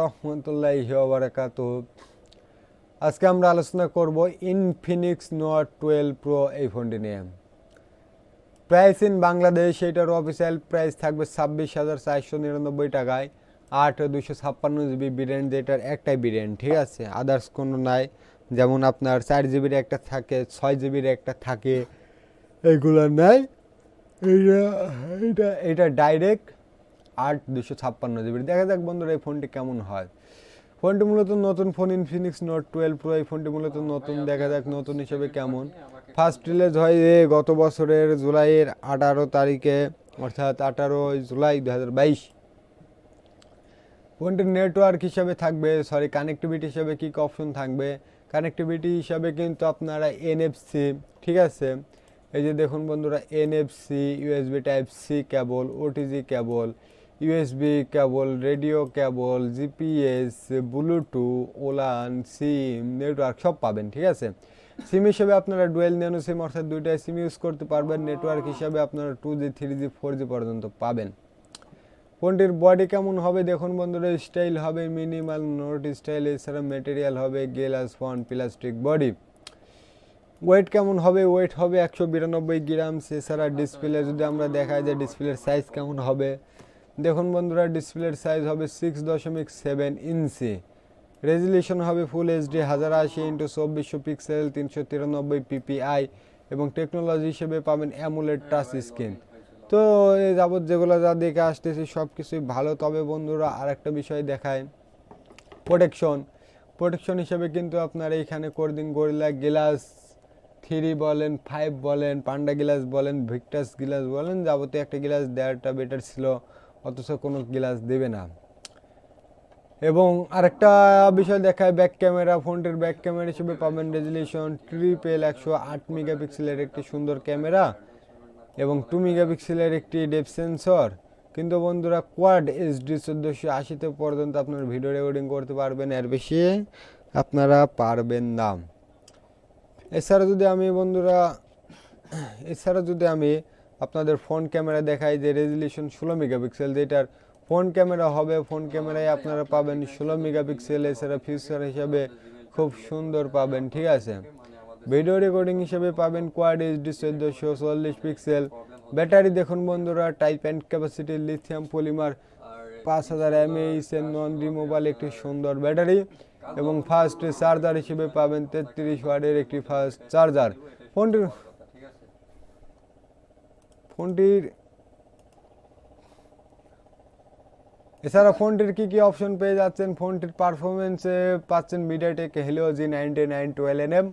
রহমতুল্লাহি ওয়া বারাকাতুহু। আজকে আমরা আলোচনা করব ইনফিনিক্স নোট 12 প্রো এই ফোনটি নিয়ে। প্রাইস ইন বাংলাদেশ, এটার অফিসিয়াল প্রাইস থাকবে 26,499 টাকায়। 8/256 GB ভেরিয়েন্ট, যেটার একটাই ভেরিয়েন্ট, ঠিক আছে, আদার্স কোনো নাই। যেমন আপনার 4 GB একটা থাকে, 6 GB একটা থাকে, এইগুলো নাই। এটা ডাইরেক্ট 8/256 GB। দেখা যাক বন্ধুরা এই ফোনটি কেমন হয়। ফোনটি মূলত নতুন ফোন, ইনফিনিক্স নোট 12 প্রো। এই ফোনটি মূলত নতুন, দেখা যাক নতুন হিসেবে কেমন। ফার্স্ট রিলিজ হয় গত বছরের জুলাইয়ের 18 তারিখে, অর্থাৎ 18 জুলাই 2022। ফোনটির নেটওয়ার্ক হিসাবে থাকবে, কানেক্টিভিটি হিসাবে কী অপশন থাকবে। কানেক্টিভিটি হিসাবে কিন্তু আপনারা এনএফসি, ঠিক আছে, এই যে দেখুন বন্ধুরা, NFC, USB type C cable, OTG cable, USB cable, radio cable, GPS, Bluetooth, WLAN, SIM, network সব পাবেন, ঠিক আছে। সিম হিসেবে আপনারা ডুয়েল ন্যানো সিম, অর্থাৎ দুইটাই সিম ইউজ করতে পারবেন। নেটওয়ার্ক হিসাবে আপনারা 2G 3G 4G পর্যন্ত পাবেন। ফোনটির বডি কেমন হবে দেখুন বন্ধুরা, স্টাইল হবে মিনিমাল নোট স্টাইল, এছাড়া ম্যাটেরিয়াল হবে glass front plastic body. Weight কেমন হবে, ওয়েট হবে 192 গ্রাম। এছাড়া ডিসপ্লে যদি আমরা দেখাই যে ডিসপ্লের সাইজ কেমন হবে, দেখুন বন্ধুরা, ডিসপ্লের সাইজ হবে 6.7 ইঞ্চি। রেজুলেশন হবে full HD 1080x2400 pixel, 393 PPI, এবং টেকনোলজি হিসেবে পাবেন অ্যামোলেড টাচ স্ক্রিন। তো এই যাবত যেগুলো যা দেখে আসতেছি সব কিছুই ভালো। তবে বন্ধুরা আরেকটা বিষয় দেখায়, প্রোটেকশন হিসেবে কিন্তু আপনার এইখানে কোরদিন গরিলা গ্লাস 3 বলেন, 5 বলেন, পান্ডা গ্লাস বলেন, ভিক্টাস গ্লাস বলেন, যাবতীয় একটা গ্লাস দেওয়াটা বেটার ছিল, অথচ কোনো গ্লাস দেবে না। এবং আরেকটা বিষয় দেখায় ব্যাক ক্যামেরা। ফোনটির ব্যাক ক্যামেরা হিসেবে পাবেন রেজুলেশন ট্রিপল 108 মেগাপিক্সেলের একটি সুন্দর ক্যামেরা, এবং 2 মেগাপিক্সেলের একটি ডেপথ সেন্সর। কিন্তু বন্ধুরা কোয়াড এইচডি 1480 পর্যন্ত আপনার ভিডিও রেকর্ডিং করতে পারবেন, এর বেশি আপনারা পারবেন না। এছাড়া যদি আমি আপনাদের ফ্রন্ট ক্যামেরা দেখাই, যে রেজুলেশন 16 মেগাপিক্সেল, যেটার ফ্রন্ট ক্যামেরা হবে, ফ্রন্ট ক্যামেরায় আপনারা পাবেন 16 মেগাপিক্সেল। এছাড়া ফিচার হিসাবে খুব সুন্দর পাবেন, ঠিক আছে। ভিডিও রেকর্ডিং হিসেবে পাবেন কোয়াড এইচডি 1440 পিক্সেল। ব্যাটারি দেখুন বন্ধুরা, type and capacity lithium polymer 5000 mAh এর নন রিমুভাল একটি সুন্দর ব্যাটারি, এবং ফাস্ট চার্জার হিসেবে পাবেন 33 ওয়াটের একটি ফাস্ট চার্জার। ফোনটির এছাড়া ফোনটির কি অপশন পেয়ে যাচ্ছেন, ফোনটির পারফরমেন্সে পাচ্ছেন মিডিয়াটেক হেলিও G99 12nm,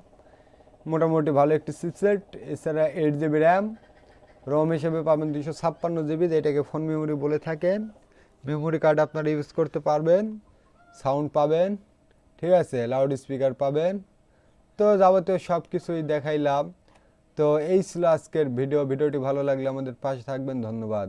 মোটামুটি ভালো একটি চিপসেট। এছাড়া 8 GB র্যাম, রোম হিসেবে পাবেন 256 GB, যেটাকে ফোন মেমোরি বলে থাকেন। মেমোরি কার্ড আপনারা ইউজ করতে পারবেন, সাউন্ড পাবেন, ঠিক আছে, লাউড স্পিকার পাবেন। তো যাবতীয় সব কিছুই দেখাইলাম। তো এই ছিল আজকের ভিডিওটি ভালো লাগলে আমাদের পাশে থাকবেন। ধন্যবাদ।